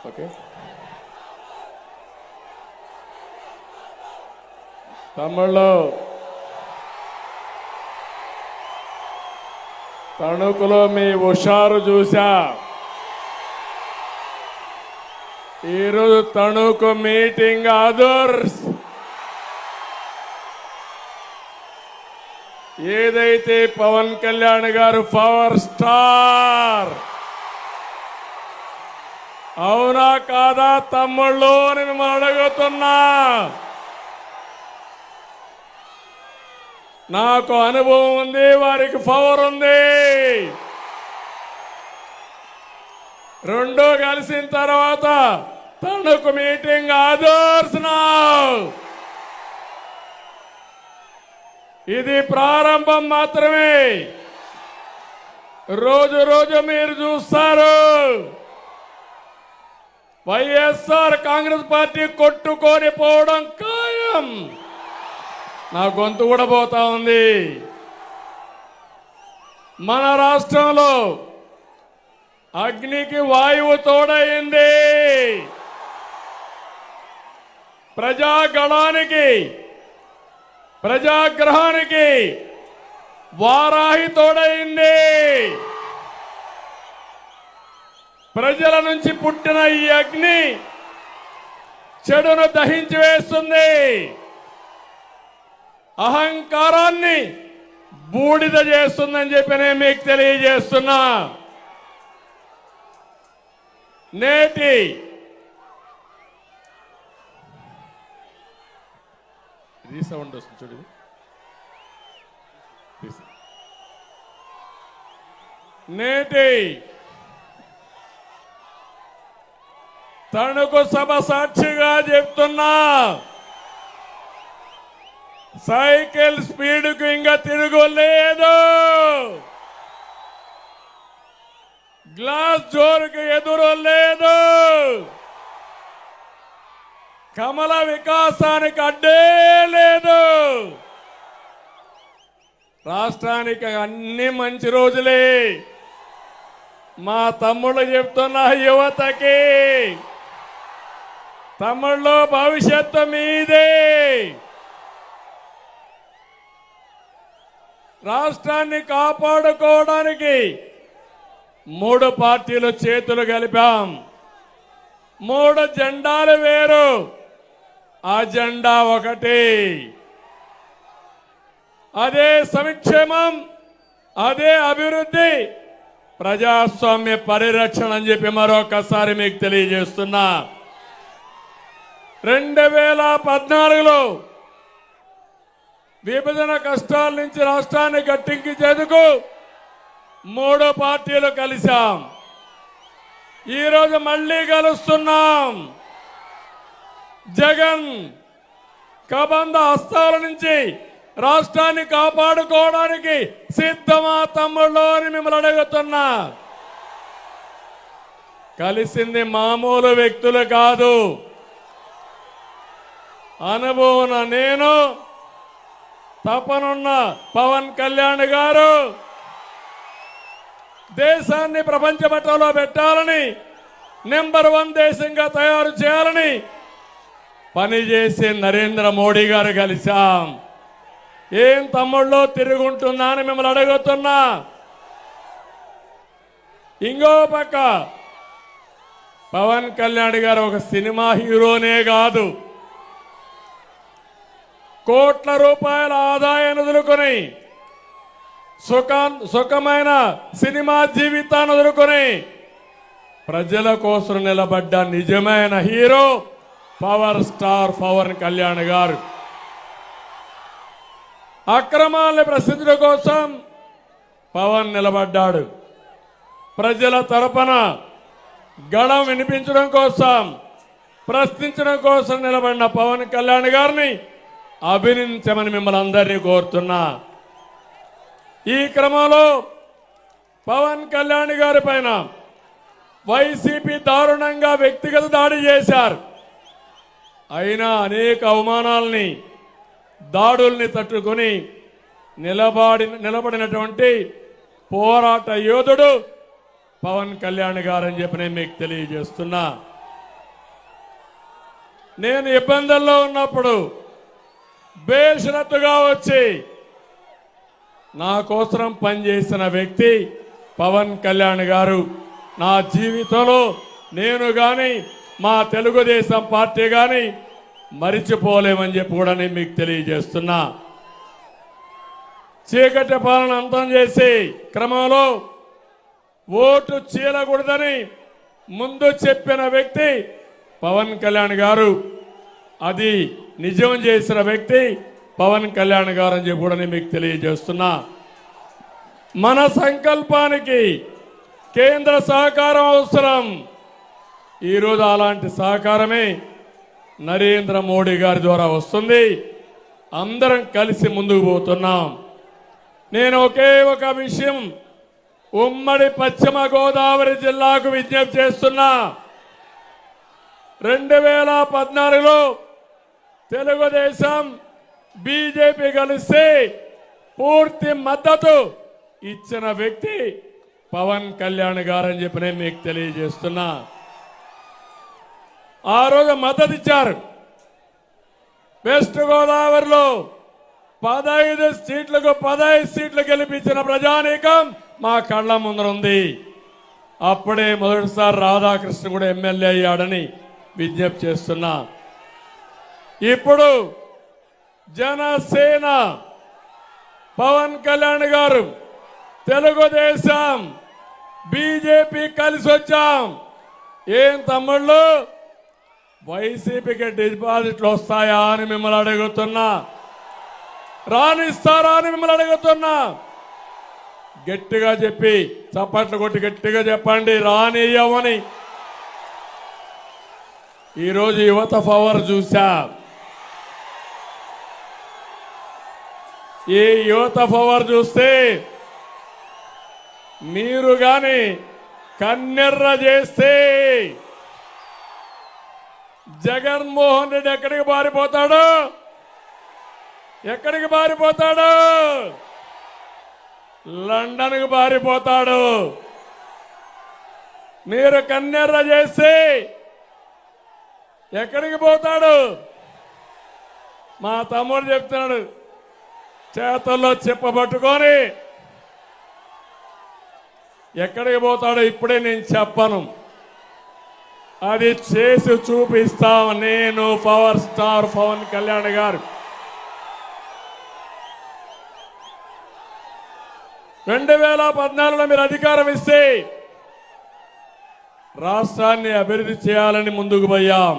Okay తమ్ముళ్ళు, తణుకులో మీ హుషారు చూసా. ఈరోజు తణుకు మీటింగ్ అదర్స్ ఏదైతే పవన్ కళ్యాణ్ గారు పవర్ స్టార్, అవునా కాదా తమ్ముళ్ళు అని మిమ్మల్ని అడుగుతున్నా. నాకు అనుభవం ఉంది, వారికి పవర్ ఉంది. రెండో కలిసిన తర్వాత తణుకు మీటింగ్ అదర్స్ నౌ. ఇది ప్రారంభం మాత్రమే. రోజు రోజు మీరు చూస్తారు వైఎస్ఆర్ కాంగ్రెస్ పార్టీ కొట్టుకొని పోవడం ఖాయం. నా గొంతు కూడా పోతా ఉంది. మన రాష్ట్రంలో అగ్నికి వాయువు తోడైంది. ప్రజాగళానికి, ప్రజాగ్రహానికి వారాహి తోడైంది. ప్రజల నుంచి పుట్టిన ఈ అగ్ని చెడును దహించి వేస్తుంది. అహంకారాన్ని బూడిద చేస్తుందని చెప్పి నేను మీకు తెలియజేస్తున్నా. నేటి రీసౌండ్ వస్తుంది చూడు. నేటి తణుకు సభ సాక్షిగా చెప్తున్నా, సైకిల్ స్పీడ్కు ఇంకా తిరుగులేదు. గ్లాస్ జోరుకు ఎదురు లేదు. కమల వికాసానికి అడ్డే లేదు. రాష్ట్రానికి అన్ని మంచి రోజులే. మా తమ్ముళ్ళు చెప్తున్న యువతకి, తమ్ముళ్ళు భవిష్యత్తు మీదే. రాష్ట్రాన్ని కాపాడుకోవడానికి 3 పార్టీలు చేతులు కలిపాం. 3 జెండాలు వేరు, ఆ జెండా ఒకటి. అదే సంక్షేమం, అదే అభివృద్ధి, ప్రజాస్వామ్య పరిరక్షణ అని చెప్పి మరొకసారి మీకు తెలియజేస్తున్నా. 2014లో విభజన కష్టాల నుంచి రాష్ట్రాన్ని గట్టెక్కించేందుకు 3 పార్టీలు కలిశాం. ఈరోజు మళ్ళీ కలుస్తున్నాం. జగన్ కబంధ హస్తాల నుంచి రాష్ట్రాన్ని కాపాడుకోవడానికి సిద్ధమా తమ్ముళ్ళు అని మిమ్మల్ని అడుగుతున్నా. కలిసింది మామూలు వ్యక్తులు కాదు. అనుభవం నేను, తపనున్న పవన్ కళ్యాణ్ గారు, దేశాన్ని ప్రపంచ పటంలో పెట్టాలని, నెంబర్ 1 దేశంగా తయారు చేయాలని పనిచేసే నరేంద్ర మోడీ గారు కలిశాం. ఏం తమ్ముళ్ళు తిరుగుంటుందా అని మిమ్మల్ని అడుగుతున్నా. ఇంకో పక్క పవన్ కళ్యాణ్ గారు ఒక సినిమా హీరోనే కాదు, కోట్ల రూపాయల ఆదాయాన్ని వదులుకొని సుఖమైన సినిమా జీవితాన్ని వదులుకొని ప్రజల కోసం నిలబడ్డ నిజమైన hero power star Pawan Kalyan గారు. అక్రమాలను ప్రశ్నించడం కోసం పవన్ నిలబడ్డాడు. ప్రజల తరపున గళం వినిపించడం కోసం, ప్రశ్నించడం కోసం నిలబడిన పవన్ కళ్యాణ్ గారిని అభినందించమని మిమ్మల్ని అందరినీ కోరుతున్నా. ఈ క్రమంలో పవన్ కళ్యాణ్ గారి పైన వైసీపీ దారుణంగా వ్యక్తిగత దాడి చేశారు. అయినా అనేక అవమానాలని, దాడుల్ని తట్టుకొని నిలబడినటువంటి పోరాట యోధుడు పవన్ కళ్యాణ్ గారని చెప్పి నేను మీకు తెలియజేస్తున్నా. నేను ఇబ్బందుల్లో ఉన్నప్పుడు బేషరతుగా వచ్చి నా కోసం పనిచేసిన వ్యక్తి పవన్ కళ్యాణ్ గారు. నా జీవితంలో నేను కానీ మా తెలుగుదేశం పార్టీ కానీ మరిచిపోలేమని చెప్పి కూడా నేను మీకు తెలియజేస్తున్నా. చీకటి పాలన అంతం చేసి క్రమంలో ఓటు చీలకూడదని ముందు చెప్పిన వ్యక్తి పవన్ కళ్యాణ్ గారు. అది నిజం చేసిన వ్యక్తి పవన్ కళ్యాణ్ గారు అని చెప్పి కూడా నేను మీకు తెలియజేస్తున్నా. మన సంకల్పానికి కేంద్ర సహకారం అవసరం. ఈరోజు అలాంటి సహకారమే నరేంద్ర మోడీ గారి ద్వారా వస్తుంది. అందరం కలిసి ముందుకు పోతున్నాం. నేను ఒకే ఒక విషయం ఉమ్మడి పశ్చిమ గోదావరి జిల్లాకు విజ్ఞప్తి చేస్తున్నా. 2014లో తెలుగుదేశం బీజేపీ కలిసి పూర్తి మద్దతు ఇచ్చిన వ్యక్తి పవన్ కళ్యాణ్ గారని చెప్పి నేను మీకు తెలియజేస్తున్నా. ఆ రోజు మద్దతు ఇచ్చారు. వెస్ట్ గోదావరిలో 15 సీట్లకు 15 సీట్లు గెలిపించిన ప్రజానీకం మా కళ్ళ ముందర ఉంది. అప్పుడే మొదటిసారి రాధాకృష్ణ కూడా ఎమ్మెల్యే అయ్యాడని విజ్ఞప్తి చేస్తున్నా. ఇప్పుడు జనసేన పవన్ కళ్యాణ్ గారు తెలుగుదేశం బీజేపీ కలిసి వచ్చాం. ఏం తమ్ముళ్ళు వైసీపీకి డిపాజిట్లు వస్తాయా అని మిమ్మల్ని అడుగుతున్నా. రానిస్తారా అని మిమ్మల్ని అడుగుతున్నా. గట్టిగా చెప్పి చప్పట్లు కొట్టి గట్టిగా చెప్పండి రానియ్యమని. ఈరోజు యువత పవర్ చూసా. ఈ యువత పవర్ చూస్తే మీరు గాని కన్నెర్ర చేస్తే జగన్మోహన్ రెడ్డి ఎక్కడికి పారిపోతాడు? ఎక్కడికి పారిపోతాడు? లండన్కి పారిపోతాడు. మీరు కన్నెర్ర చేసి ఎక్కడికి పోతాడు? మా తమ్ముడు చెప్తున్నాడు, చేతుల్లో చెప్పబట్టుకొని ఎక్కడికి పోతాడో ఇప్పుడే నేను చెప్పను. అది చేసి చూపిస్తాం. నేను పవర్ స్టార్ పవన్ కళ్యాణ్ గారు 2014లో మీరు అధికారం ఇస్తే రాష్ట్రాన్ని అభివృద్ధి చేయాలని ముందుకు పోయాం.